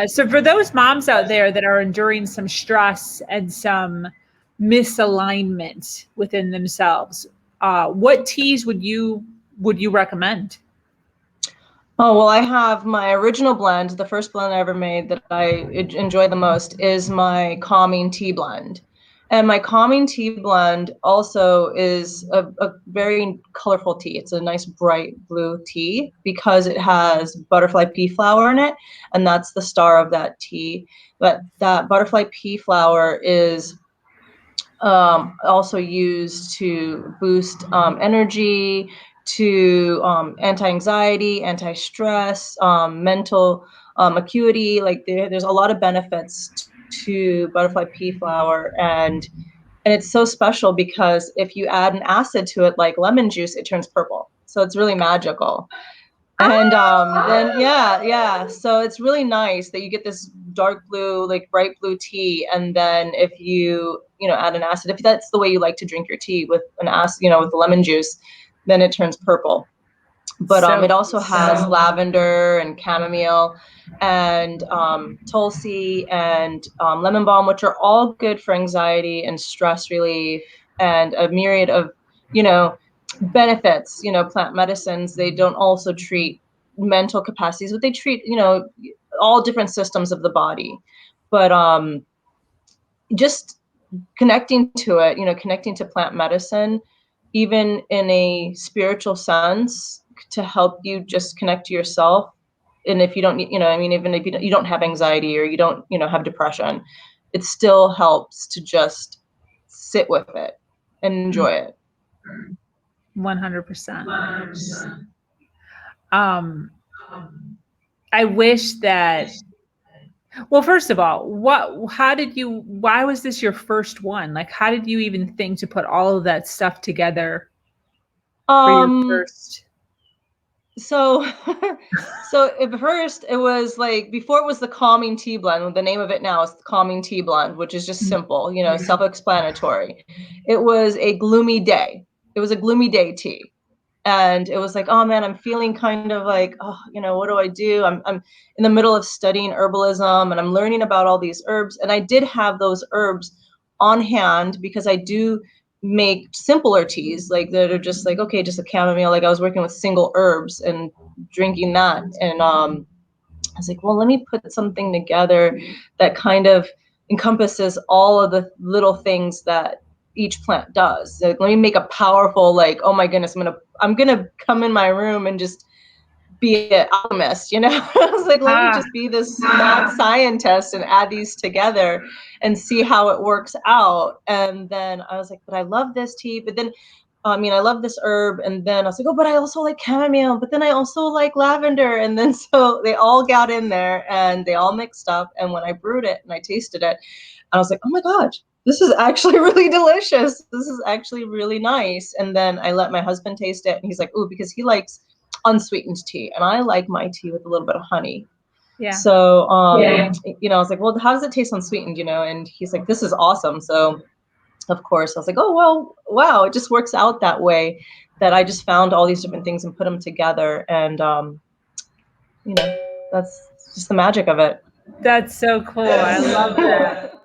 So for those moms out there that are enduring some stress and some misalignment within themselves, what teas would you recommend? Oh, well, I have my original blend. The first blend I ever made that I enjoy the most is my calming tea blend. And my calming tea blend also is a very colorful tea. It's a nice bright blue tea because it has butterfly pea flower in it, and that's the star of that tea. But that butterfly pea flower is also used to boost energy, to anti-anxiety, anti-stress, mental acuity. Like there's a lot of benefits to butterfly pea flower, and it's so special because if you add an acid to it, like lemon juice, it turns purple. So it's really magical. And then yeah, so it's really nice that you get this dark blue, like bright blue tea, and then if you know add an acid, if that's the way you like to drink your tea with an acid, with the lemon juice, then it turns purple. But So it also has lavender and chamomile and tulsi and lemon balm, which are all good for anxiety and stress relief and a myriad of you know benefits. Plant medicines, they don't also treat mental capacities, but they treat all different systems of the body. But just connecting to it, connecting to plant medicine, even in a spiritual sense, to help you just connect to yourself. And if you don't, I mean, even if you don't have anxiety or you don't, have depression, it still helps to just sit with it and enjoy it. 100%. Um, I wish that. Well, first of all, why was this your first one? Like, how did you even think to put all of that stuff together for your Um, first? so so at first it was like, before it was the calming tea blend, the name of it now is the calming tea blend, which is just simple, self-explanatory. It was a gloomy day. It was a gloomy day tea. And it was like, oh man, I'm feeling kind of like, oh, what do I do? I'm in the middle of studying herbalism and I'm learning about all these herbs. And I did have those herbs on hand because I do make simpler teas, like that are just like, okay, just a chamomile. Like I was working with single herbs and drinking that. And I was like, well, let me put something together that kind of encompasses all of the little things that each plant does. Like, let me make a powerful, like, oh my goodness, I'm gonna come in my room and just be an alchemist, I was like, let me Ah, just be this mad scientist and add these together and see how it works out. And then I was like, but I love this tea. But then I love this herb. And then I was like, oh, but I also like chamomile. But then I also like lavender. And then so they all got in there and they all mixed up. And when I brewed it and I tasted it, I was like, oh my gosh, this is actually really delicious. This is actually really nice. And then I let my husband taste it. And he's like, ooh, because he likes unsweetened tea. And I like my tea with a little bit of honey. yeah. So, I was like, well, how does it taste unsweetened, And he's like, this is awesome. So of course, I was like, oh, well, wow, it just works out that way, that I just found all these different things and put them together. And, that's just the magic of it. That's so cool. I love that.